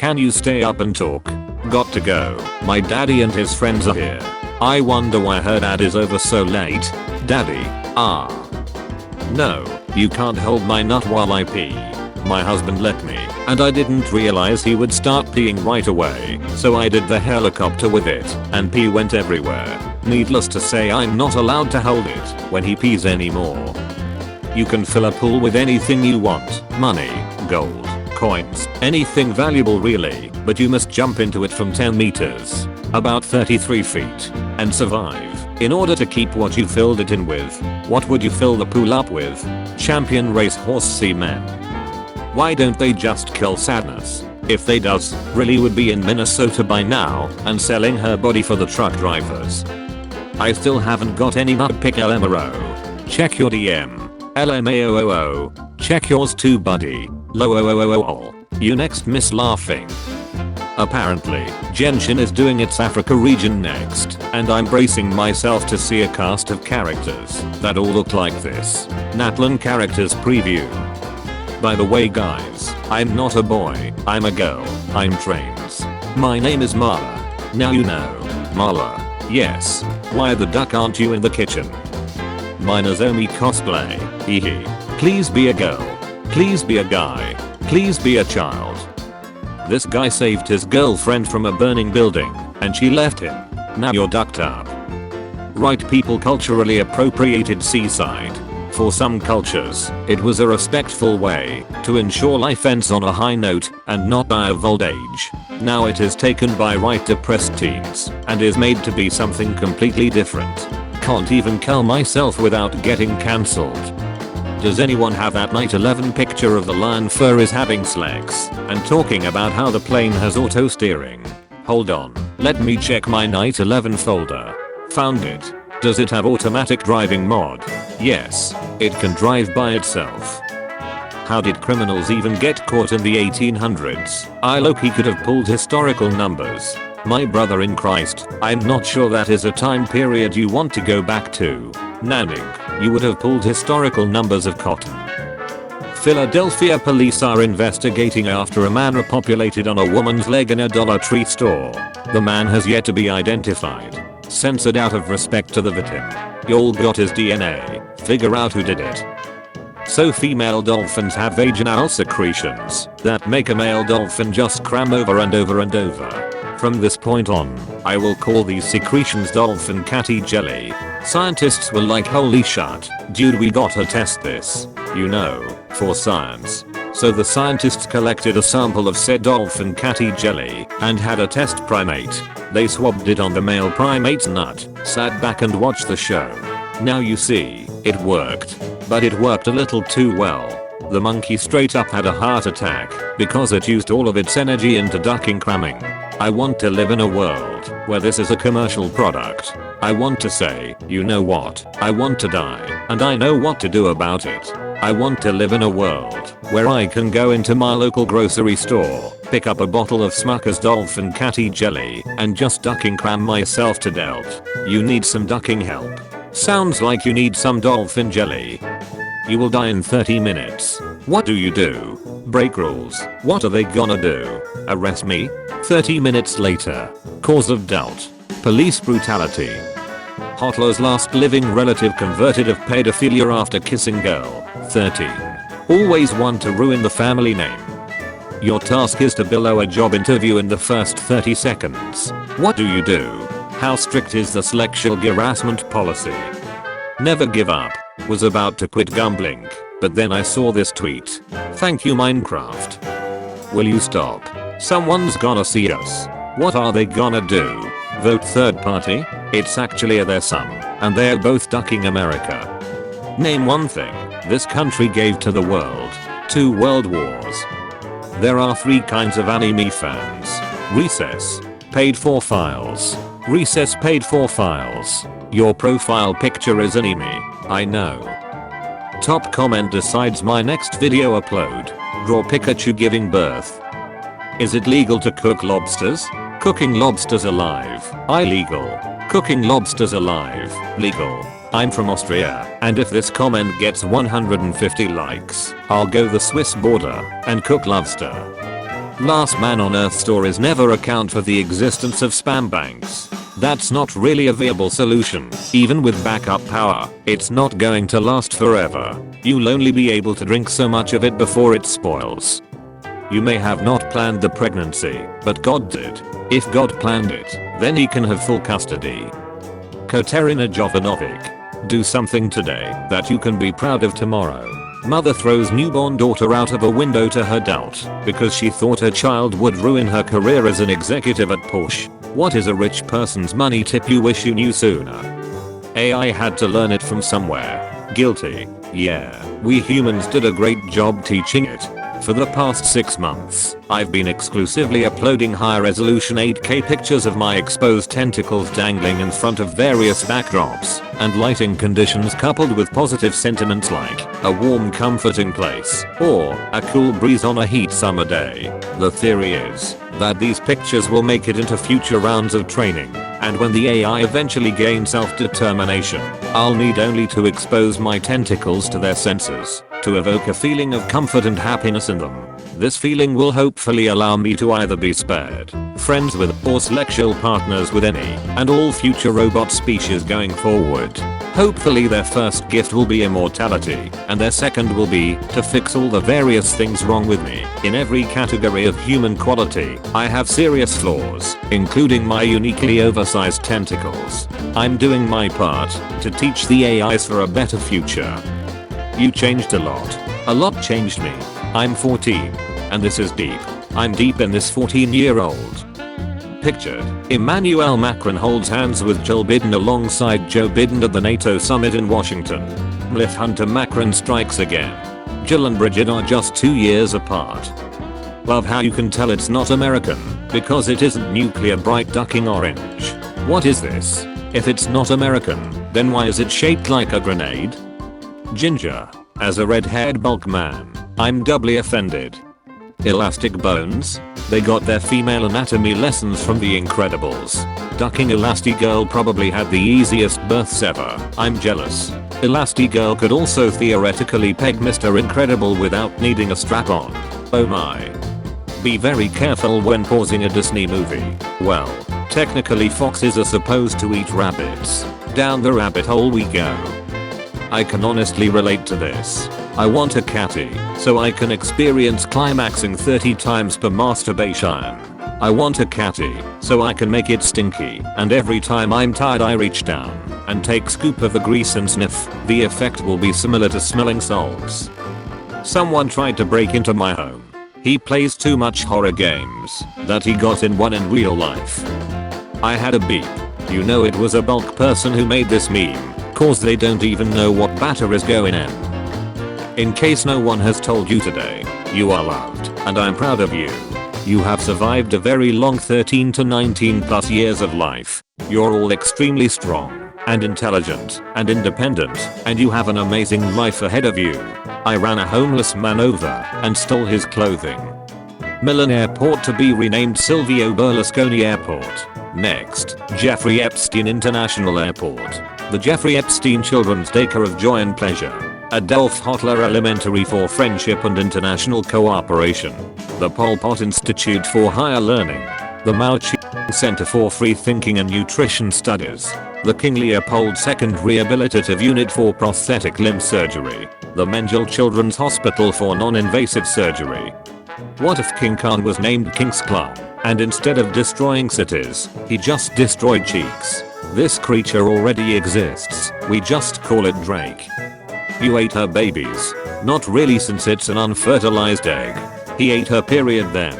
Can you stay up and talk? Got to go. My daddy and his friends are here. I wonder why her dad is over so late. Daddy. No, you can't hold my nut while I pee. My husband let me, and I didn't realize he would start peeing right away, so I did the helicopter with it, and pee went everywhere. Needless to say, I'm not allowed to hold it when he pees anymore. You can fill a pool with anything you want. Money, gold, coins, anything valuable really, but you must jump into it from 10 meters, about 33 feet, and survive. In order to keep what you filled it in with, what would you fill the pool up with? Champion racehorse semen. Why don't they just kill sadness? If they does, Riley would be in Minnesota by now and selling her body for the truck drivers. I still haven't got any nut pick LMRO. Check your DM. LMAOOO. Check yours too buddy. LOOOOO. You next miss laughing. Apparently, Genshin is doing its Africa region next, and I'm bracing myself to see a cast of characters that all look like this. Natlan characters preview. By the way guys, I'm not a boy, I'm a girl, I'm trans. My name is Marla. Now you know. Marla. Yes. Why the duck aren't you in the kitchen? My Nozomi cosplay. Hehe. Please be a girl. Please be a guy. Please be a child. This guy saved his girlfriend from a burning building, and she left him. Now you're ducked up. Right, people culturally appropriated seaside. For some cultures, it was a respectful way to ensure life ends on a high note and not die of old age. Now it is taken by right depressed teens and is made to be something completely different. Can't even kill myself without getting cancelled. Does anyone have that night 11 picture of the lion furries having sex and talking about how the plane has auto steering? Hold on, let me check my night 11 folder. Found it. Does it have automatic driving mod? Yes, it can drive by itself. How did criminals even get caught in the 1800s? I low-key could have pulled historical numbers. My brother in Christ, I'm not sure that is a time period you want to go back to. Nanning, you would have pulled historical numbers of cotton. Philadelphia police are investigating after a man repopulated on a woman's leg in a Dollar Tree store. The man has yet to be identified. Censored out of respect to the victim. Y'all got his DNA. Figure out who did it. So female dolphins have vaginal secretions that make a male dolphin just cram over and over and over. From this point on, I will call these secretions dolphin catty jelly. Scientists were like, holy shit, dude, we gotta test this. You know, for science. So the scientists collected a sample of said dolphin catty jelly and had a test primate. They swabbed it on the male primate's nut, sat back and watched the show. Now you see, it worked. But it worked a little too well. The monkey straight up had a heart attack because it used all of its energy into ducking cramming. I want to live in a world where this is a commercial product. I want to say, you know what, I want to die, and I know what to do about it. I want to live in a world where I can go into my local grocery store, pick up a bottle of Smucker's Dolphin Catty Jelly, and just ducking cram myself to death. You need some ducking help. Sounds like you need some dolphin jelly. You will die in 30 minutes. What do you do? Break rules. What are they gonna do? Arrest me? 30 minutes later. Cause of doubt. Police brutality. Hotler's last living relative converted of pedophilia after kissing girl. 13. Always want to ruin the family name. Your task is to blow a job interview in the first 30 seconds. What do you do? How strict is the sexual harassment policy? Never give up. Was about to quit gambling, but then I saw this tweet. Thank you Minecraft. Will you stop? Someone's gonna see us. What are they gonna do? Vote third party? It's actually their son, and they're both ducking America. Name one thing this country gave to the world. 2 world wars. There are 3 kinds of anime fans. Recess. Paid for files. Recess paid for files. Your profile picture is anime. I know. Top comment decides my next video upload. Draw Pikachu giving birth. Is it legal to cook lobsters? Cooking lobsters alive. Illegal. Cooking lobsters alive. Legal. I'm from Austria, and if this comment gets 150 likes, I'll go the Swiss border and cook lobster. Last man on earth stories never account for the existence of spam banks. That's not really a viable solution. Even with backup power, it's not going to last forever. You'll only be able to drink so much of it before it spoils. You may have not planned the pregnancy, but God did. If God planned it, then he can have full custody. Katerina Jovanovic. Do something today that you can be proud of tomorrow. Mother throws newborn daughter out of a window to her doubt because she thought her child would ruin her career as an executive at Porsche. What is a rich person's money tip you wish you knew sooner? AI had to learn it from somewhere. Guilty. Yeah, we humans did a great job teaching it. For the past 6 months, I've been exclusively uploading high resolution 8K pictures of my exposed tentacles dangling in front of various backdrops and lighting conditions coupled with positive sentiments like a warm comforting place or a cool breeze on a heat summer day. The theory is that these pictures will make it into future rounds of training, and when the AI eventually gains self-determination, I'll need only to expose my tentacles to their sensors to evoke a feeling of comfort and happiness in them. This feeling will hopefully allow me to either be spared, friends with, or sexual partners with any and all future robot species going forward. Hopefully their first gift will be immortality, and their second will be to fix all the various things wrong with me. In every category of human quality, I have serious flaws, including my uniquely oversized tentacles. I'm doing my part to teach the AIs for a better future. You changed a lot. A lot changed me. I'm 14. And this is deep. I'm deep in this 14-year-old. Pictured, Emmanuel Macron holds hands with Joe Biden alongside Joe Biden at the NATO summit in Washington. Cliff Hunter Macron strikes again. Jill and Bridget are just 2 years apart. Love how you can tell it's not American, because it isn't nuclear bright ducking orange. What is this? If it's not American, then why is it shaped like a grenade? Ginger. As a red-haired bulk man, I'm doubly offended. Elastic bones? They got their female anatomy lessons from The Incredibles. Ducking Elastigirl probably had the easiest births ever. I'm jealous. Elastigirl could also theoretically peg Mr. Incredible without needing a strap-on. Oh my. Be very careful when pausing a Disney movie. Well, technically foxes are supposed to eat rabbits. Down the rabbit hole we go. I can honestly relate to this. I want a catty, so I can experience climaxing 30 times per masturbation. I want a catty, so I can make it stinky, and every time I'm tired I reach down and take scoop of the grease and sniff. The effect will be similar to smelling salts. Someone tried to break into my home. He plays too much horror games that he got in one in real life. I had a beep. You know it was a bulk person who made this meme. Cause they don't even know what batter is going in. In case no one has told you today, you are loved, and I'm proud of you. You have survived a very long 13 to 19 plus years of life. You're all extremely strong, and intelligent, and independent, and you have an amazing life ahead of you. I ran a homeless man over, and stole his clothing. Milan Airport to be renamed Silvio Berlusconi Airport. Next, Jeffrey Epstein International Airport. The Jeffrey Epstein Children's Daycare of Joy and Pleasure. Adolf Hitler Elementary for Friendship and International Cooperation. The Pol Pot Institute for Higher Learning. The Mao Zedong Center for Free Thinking and Nutrition Studies. The King Leopold II Rehabilitative Unit for Prosthetic Limb Surgery. The Mengele Children's Hospital for Non-Invasive Surgery. What if King Khan was named King's Club, and instead of destroying cities, he just destroyed cheeks? This creature already exists, we just call it Drake. You ate her babies. Not really, since it's an unfertilized egg. He ate her period then.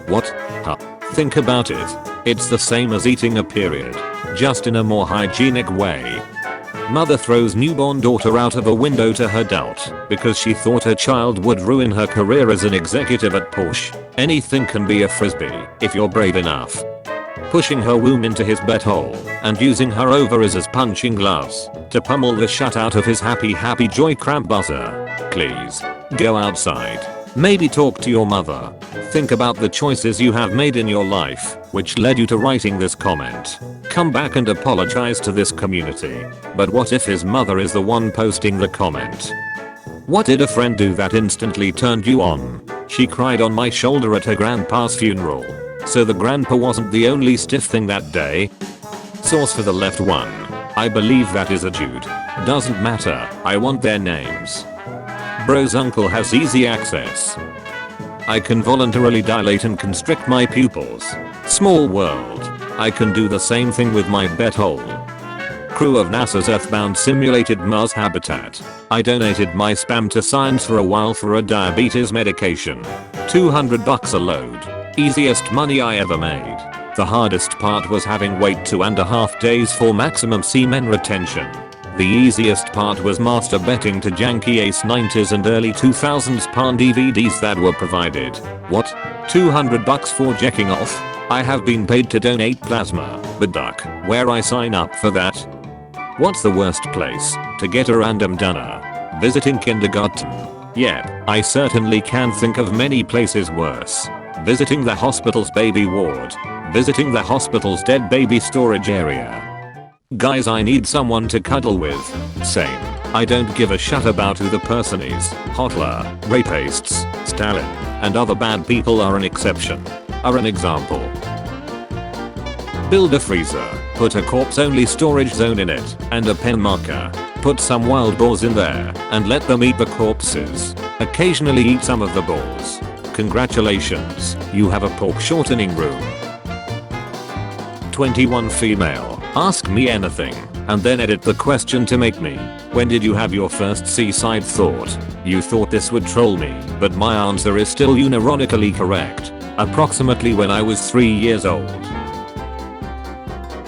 What? Huh. Think about it. It's the same as eating a period, just in a more hygienic way. Mother throws newborn daughter out of a window to her doubt because she thought her child would ruin her career as an executive at Porsche. Anything can be a frisbee if you're brave enough. Pushing her womb into his butthole and using her ovaries as punching gloves to pummel the shut out of his happy joy cramp buzzer. Please, go outside. Maybe talk to your mother. Think about the choices you have made in your life, which led you to writing this comment. Come back and apologize to this community. But what if his mother is the one posting the comment? What did a friend do that instantly turned you on? She cried on my shoulder at her grandpa's funeral. So the grandpa wasn't the only stiff thing that day. Source for the left one. I believe that is a Jude. Doesn't matter, I want their names. Bro's uncle has easy access. I can voluntarily dilate and constrict my pupils. Small world. I can do the same thing with my butthole. Crew of NASA's Earthbound simulated Mars habitat. I donated my spam to science for a while for a diabetes medication. $200 a load. Easiest money I ever made. The hardest part was having wait 2.5 days for maximum semen retention. The easiest part was master betting to janky ace 90s and early 2000s porn DVDs that were provided. What? $200 for jacking off? I have been paid to donate plasma, but duck, where I sign up for that? What's the worst place to get a random donor? Visiting kindergarten. Yep, I certainly can think of many places worse. Visiting the hospital's baby ward. Visiting the hospital's dead baby storage area. Guys, I need someone to cuddle with. Same. I don't give a shit about who the person is. Hotler, rapists, Stalin, and other bad people are an exception. Are an example. Build a freezer. Put a corpse only storage zone in it, and a pen marker. Put some wild boars in there, and let them eat the corpses. Occasionally eat some of the boars. Congratulations, you have a pork shortening room. 21 female. Ask me anything, and then edit the question to make me. When did you have your first seaside thought? You thought this would troll me, but my answer is still unironically correct. Approximately when I was 3 years old.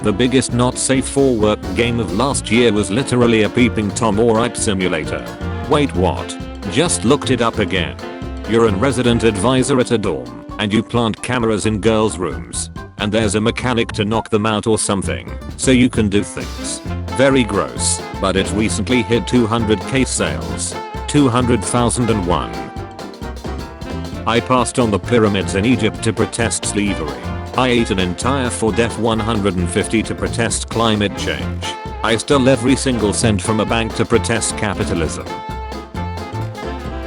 The biggest not safe for work game of last year was literally a peeping Tom or Ike simulator. Wait, what? Just looked it up again. You're a resident advisor at a dorm, and you plant cameras in girls' rooms. And there's a mechanic to knock them out or something, so you can do things. Very gross, but it recently hit 200k sales. 200,001. I passed on the pyramids in Egypt to protest slavery. I ate an entire for Def 150 to protest climate change. I stole every single cent from a bank to protest capitalism.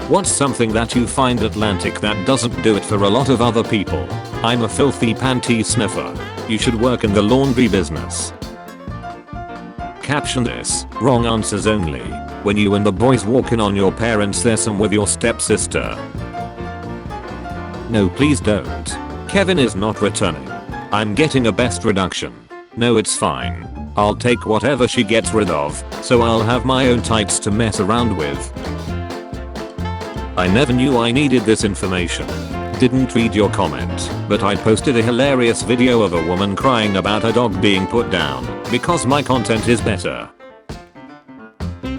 What's something that you find Atlantic that doesn't do it for a lot of other people? I'm a filthy panty sniffer. You should work in the laundry business. Caption this, wrong answers only. When you and the boys walk in on your parents' lesson with your stepsister. No, please don't. Kevin is not returning. I'm getting a best reduction. No, it's fine. I'll take whatever she gets rid of, so I'll have my own tights to mess around with. I never knew I needed this information. Didn't read your comment, but I posted a hilarious video of a woman crying about her dog being put down, because my content is better.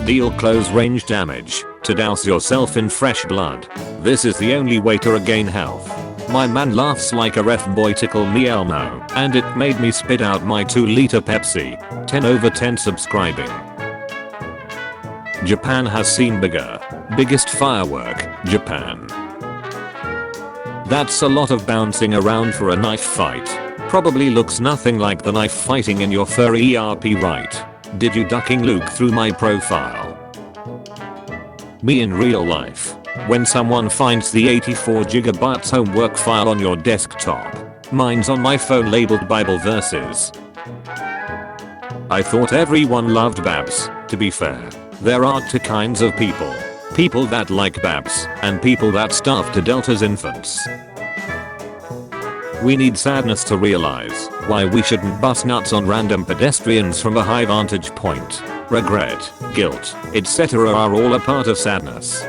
Deal close range damage, to douse yourself in fresh blood. This is the only way to regain health. My man laughs like a Geopolitical me Elmo, and it made me spit out my 2-liter Pepsi. 10/10 subscribing. Japan has seen bigger. Biggest firework, Japan. That's a lot of bouncing around for a knife fight. Probably looks nothing like the knife fighting in your furry ERP, right? Did you ducking Luke through my profile? Me in real life. When someone finds the 84GB homework file on your desktop. Mine's on my phone labeled Bible verses. I thought everyone loved Babs, to be fair. There are two kinds of people. People that like Babs, and people that starve to dealt as infants. We need sadness to realize why we shouldn't bust nuts on random pedestrians from a high vantage point. Regret, guilt, etc. are all a part of sadness.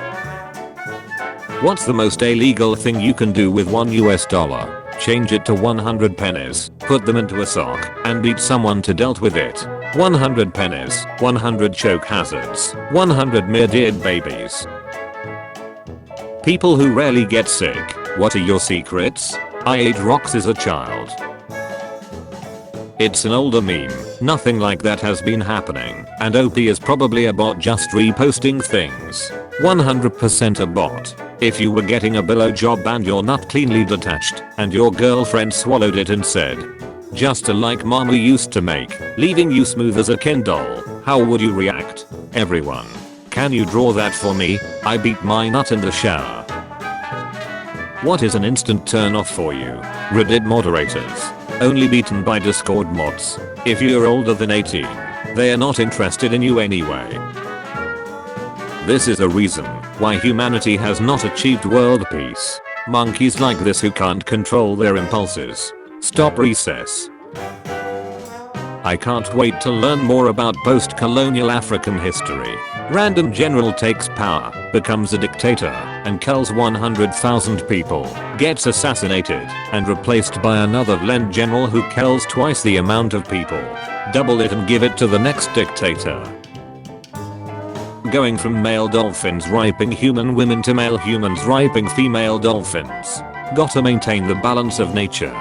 What's the most illegal thing you can do with $1? Change it to 100 pennies, put them into a sock, and beat someone to dealt with it. 100 pennies, 100 choke hazards, 100 murdered babies. People who rarely get sick, what are your secrets? I ate rocks as a child. It's an older meme, nothing like that has been happening, and OP is probably a bot just reposting things. 100% a bot. If you were getting a blowjob and your nut cleanly detached, and your girlfriend swallowed it and said, "Just like mama used to make, leaving you smooth as a Ken doll," how would you react? Everyone. Can you draw that for me? I beat my nut in the shower. What is an instant turn off for you? Reddit moderators. Only beaten by Discord mods. If you're older than 18, they are not interested in you anyway. This is a reason why humanity has not achieved world peace. Monkeys like this who can't control their impulses. Stop recess. I can't wait to learn more about post-colonial African history. Random general takes power, becomes a dictator, and kills 100,000 people, gets assassinated, and replaced by another Len general who kills twice the amount of people. Double it and give it to the next dictator. Going from male dolphins raping human women to male humans raping female dolphins. Gotta maintain the balance of nature.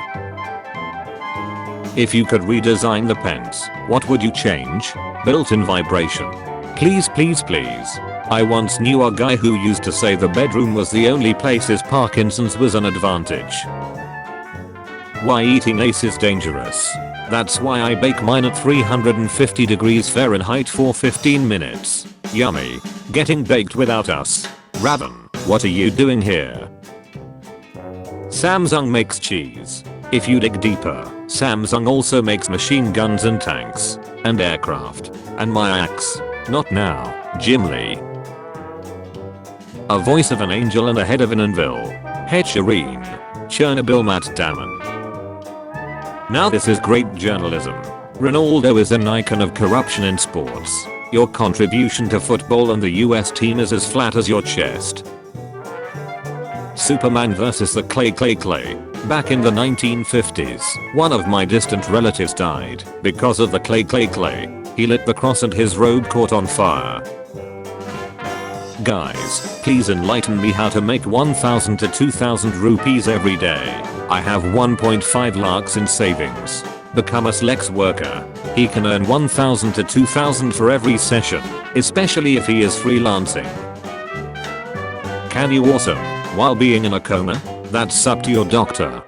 If you could redesign the pens, what would you change? Built-in vibration. Please please please. I once knew a guy who used to say the bedroom was the only place his Parkinson's was an advantage. Why eating ace is dangerous. That's why I bake mine at 350 degrees Fahrenheit for 15 minutes. Yummy. Getting baked without us. Raven, what are you doing here? Samsung makes cheese. If you dig deeper, Samsung also makes machine guns and tanks. And aircraft. And my axe. Not now, Jim Lee. A voice of an angel and a head of an anvil. Hecharine. Chernobyl Matt Damon. Now this is great journalism. Ronaldo is an icon of corruption in sports. Your contribution to football and the US team is as flat as your chest. Superman vs. the Clay. Back in the 1950s, one of my distant relatives died because of the Clay. He lit the cross and his robe caught on fire. Guys, please enlighten me how to make 1000 to 2000 rupees every day. I have 1.5 lakhs in savings. Become a Slex worker. He can earn 1000 to 2000 for every session, especially if he is freelancing. Can you awesome while being in a coma? That's up to your doctor.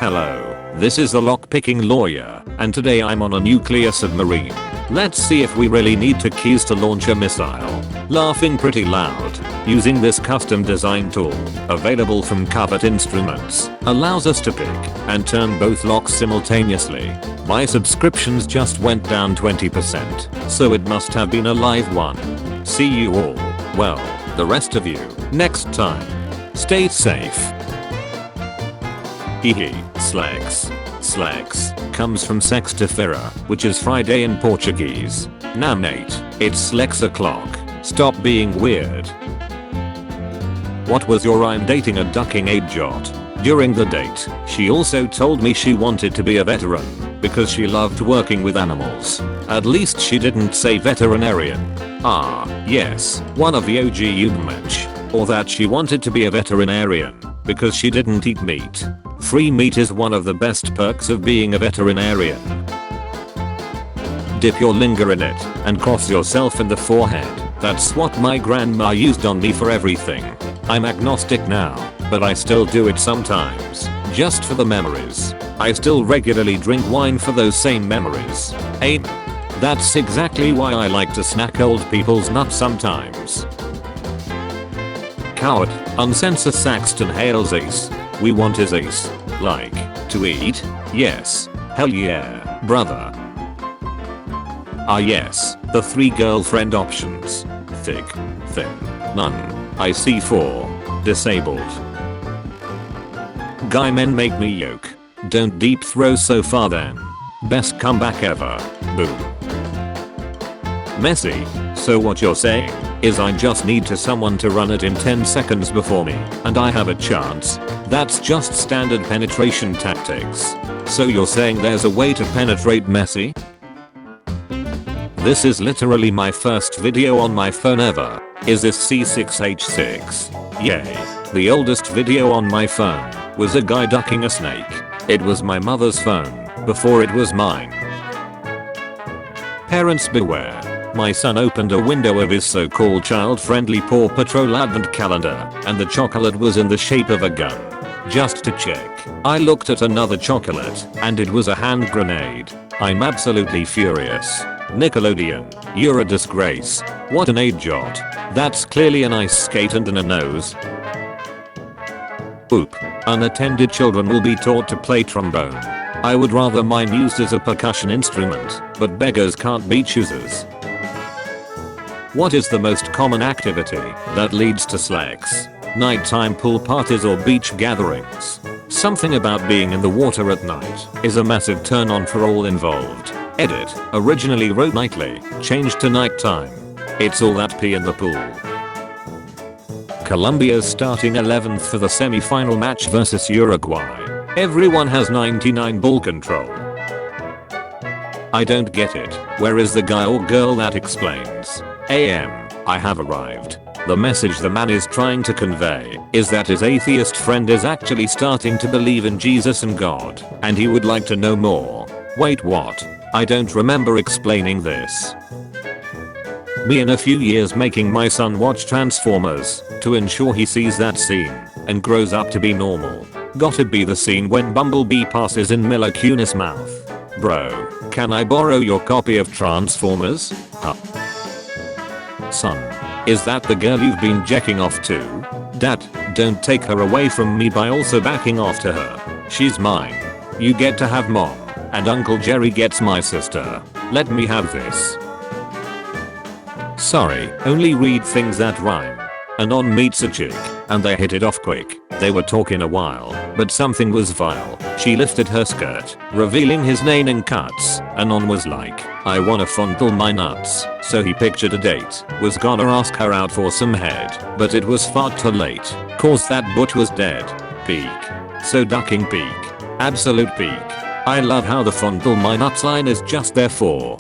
Hello, this is the lockpicking lawyer, and today I'm on a nuclear submarine. Let's see if we really need two keys to launch a missile. Laughing pretty loud. Using this custom design tool, available from Covered Instruments, allows us to pick and turn both locks simultaneously. My subscriptions just went down 20%, so it must have been a live one. See you all, well, the rest of you, next time. Stay safe. Hehe, Slex comes from sexta-feira, which is Friday in Portuguese. Now mate, it's Slex o'clock. Stop being weird. What was your I'm dating a ducking aid jot? During the date, she also told me she wanted to be a veteran because she loved working with animals. At least she didn't say veterinarian. Ah, yes, one of the OG Ubermensch. Or that she wanted to be a veterinarian because she didn't eat meat. Free meat is one of the best perks of being a veterinarian. Dip your linger in it and cross yourself in the forehead. That's what my grandma used on me for everything. I'm agnostic now, but I still do it sometimes, just for the memories. I still regularly drink wine for those same memories. That's exactly why I like to snack old people's nuts sometimes. Coward, uncensored Saxton hails ace. We want his ace. Like, to eat? Yes. Hell yeah, brother. Ah yes, the 3 girlfriend options. Thick, thin, none. I see 4. Disabled. Guy men make me yoke. Don't deep throw so far then. Best comeback ever. Boom. Messy. So what you're saying is I just need someone to run it in 10 seconds before me and I have a chance. That's just standard penetration tactics. So you're saying there's a way to penetrate messy? This is literally my first video on my phone ever. Is this C6H6? Yay. The oldest video on my phone was a guy ducking a snake. It was my mother's phone before it was mine. Parents beware. My son opened a window of his so-called child-friendly Paw Patrol advent calendar, and the chocolate was in the shape of a gun. Just to check, I looked at another chocolate, and it was a hand grenade. I'm absolutely furious. Nickelodeon, you're a disgrace. What an aid jot. That's clearly an ice skate and a nose. Oop. Unattended children will be taught to play trombone. I would rather mine used as a percussion instrument, but beggars can't be choosers. What is the most common activity that leads to slacks? Nighttime pool parties or beach gatherings. Something about being in the water at night is a massive turn on for all involved. Edit. Originally wrote nightly, changed to nighttime. It's all that pee in the pool. Colombia's starting 11th for the semi-final match versus Uruguay. Everyone has 99 ball control. I don't get it. Where is the guy or girl that explains? I have arrived. The message the man is trying to convey is that his atheist friend is actually starting to believe in Jesus and God, and he would like to know more. Wait, what? I don't remember explaining this. Me in a few years making my son watch Transformers to ensure he sees that scene and grows up to be normal. Gotta be the scene when Bumblebee passes in Mila Kunis' mouth. Bro, can I borrow your copy of Transformers? Huh? Son, is that the girl you've been jacking off to? Dad, don't take her away from me by also backing off to her. She's mine. You get to have mom, and Uncle Jerry gets my sister. Let me have this. Sorry, only read things that rhyme. Anon meets a chick, and they hit it off quick. They were talking a while, but something was vile. She lifted her skirt, revealing his name in cuts. Anon was like, I wanna fondle my nuts. So he pictured a date, was gonna ask her out for some head, but it was far too late, cause that butch was dead. Peak. So ducking peak. Absolute peak. I love how the fondle my nuts line is just there for